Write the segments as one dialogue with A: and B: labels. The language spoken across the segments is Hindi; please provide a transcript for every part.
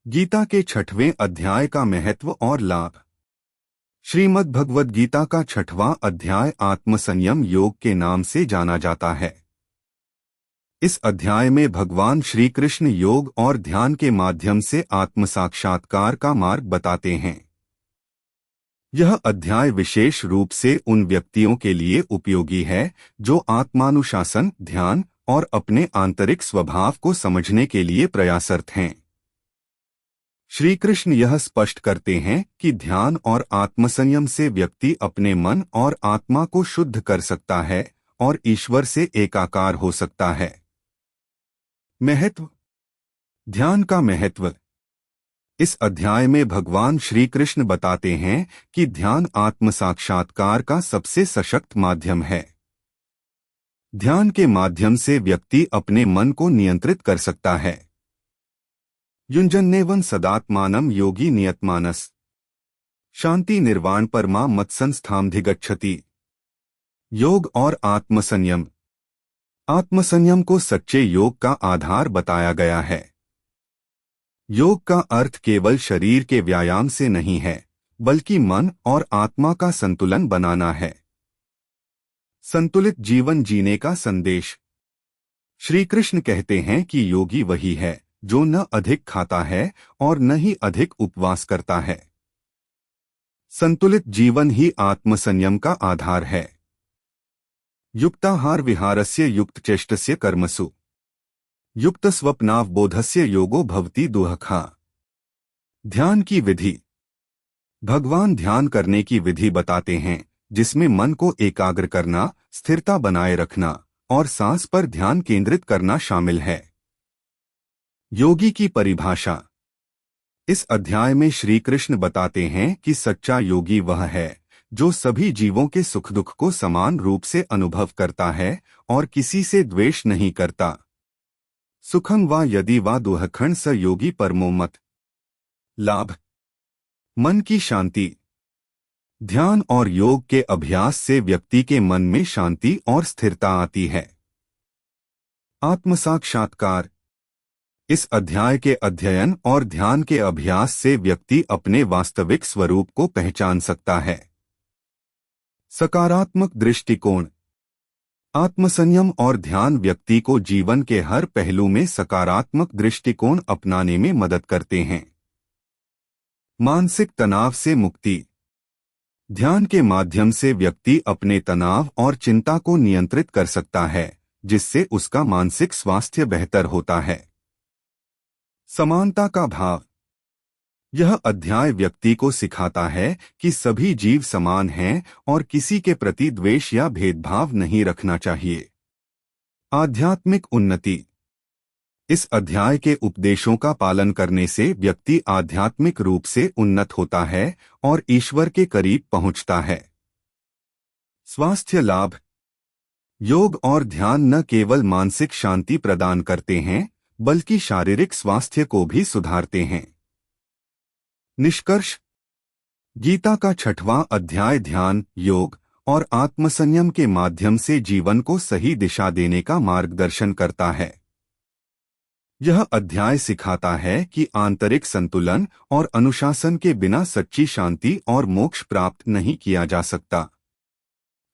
A: गीता के 6वें अध्याय का महत्व और लाभ। श्रीमद् भगवद गीता का 6वां अध्याय आत्मसंयम योग के नाम से जाना जाता है। इस अध्याय में भगवान श्री कृष्ण योग और ध्यान के माध्यम से आत्मसाक्षात्कार का मार्ग बताते हैं। यह अध्याय विशेष रूप से उन व्यक्तियों के लिए उपयोगी है जो आत्मानुशासन, ध्यान और अपने आंतरिक स्वभाव को समझने के लिए प्रयासरत हैं। श्री कृष्ण यह स्पष्ट करते हैं कि ध्यान और आत्मसंयम से व्यक्ति अपने मन और आत्मा को शुद्ध कर सकता है और ईश्वर से एकाकार हो सकता है। महत्व। ध्यान का महत्व। इस अध्याय में भगवान श्री कृष्ण बताते हैं कि ध्यान आत्मसाक्षात्कार का सबसे सशक्त माध्यम है। ध्यान के माध्यम से व्यक्ति अपने मन को नियंत्रित कर सकता है। युञ्जन्नेवं सदात्मानं योगी नियतमानस शांति निर्वाण परमा मत्संस्थामधिगच्छति। योग और आत्मसंयम। आत्मसंयम को सच्चे योग का आधार बताया गया है। योग का अर्थ केवल शरीर के व्यायाम से नहीं है, बल्कि मन और आत्मा का संतुलन बनाना है। संतुलित जीवन जीने का संदेश। श्री कृष्ण कहते हैं कि योगी वही है जो न अधिक खाता है और न ही अधिक उपवास करता है। संतुलित जीवन ही आत्मसंयम का आधार है। युक्ताहार विहारस्य युक्तचेष्टस्य कर्मसु युक्त स्वप्नावबोधस्य योगो भवति दुःखा। ध्यान की विधि। भगवान ध्यान करने की विधि बताते हैं जिसमें मन को एकाग्र करना, स्थिरता बनाए रखना और सांस पर ध्यान केंद्रित करना शामिल है। योगी की परिभाषा। इस अध्याय में श्री कृष्ण बताते हैं कि सच्चा योगी वह है जो सभी जीवों के सुख दुख को समान रूप से अनुभव करता है और किसी से द्वेष नहीं करता। सुखं वा यदि वा दुःखं स योगी परमो मत। लाभ। मन की शांति। ध्यान और योग के अभ्यास से व्यक्ति के मन में शांति और स्थिरता आती है। आत्मसाक्षात्कार। इस अध्याय के अध्ययन और ध्यान के अभ्यास से व्यक्ति अपने वास्तविक स्वरूप को पहचान सकता है। सकारात्मक दृष्टिकोण। आत्मसंयम और ध्यान व्यक्ति को जीवन के हर पहलू में सकारात्मक दृष्टिकोण अपनाने में मदद करते हैं। मानसिक तनाव से मुक्ति। ध्यान के माध्यम से व्यक्ति अपने तनाव और चिंता को नियंत्रित कर सकता है, जिससे उसका मानसिक स्वास्थ्य बेहतर होता है। समानता का भाव। यह अध्याय व्यक्ति को सिखाता है कि सभी जीव समान हैं और किसी के प्रति द्वेष या भेदभाव नहीं रखना चाहिए। आध्यात्मिक उन्नति। इस अध्याय के उपदेशों का पालन करने से व्यक्ति आध्यात्मिक रूप से उन्नत होता है और ईश्वर के करीब पहुंचता है। स्वास्थ्य लाभ। योग और ध्यान न केवल मानसिक शांति प्रदान करते हैं बल्कि शारीरिक स्वास्थ्य को भी सुधारते हैं। निष्कर्ष। गीता का 6वां अध्याय ध्यान, योग और आत्मसंयम के माध्यम से जीवन को सही दिशा देने का मार्गदर्शन करता है। यह अध्याय सिखाता है कि आंतरिक संतुलन और अनुशासन के बिना सच्ची शांति और मोक्ष प्राप्त नहीं किया जा सकता।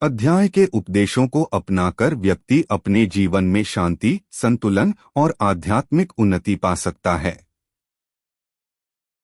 A: अध्याय के उपदेशों को अपनाकर व्यक्ति अपने जीवन में शांति, संतुलन और आध्यात्मिक उन्नति पा सकता है।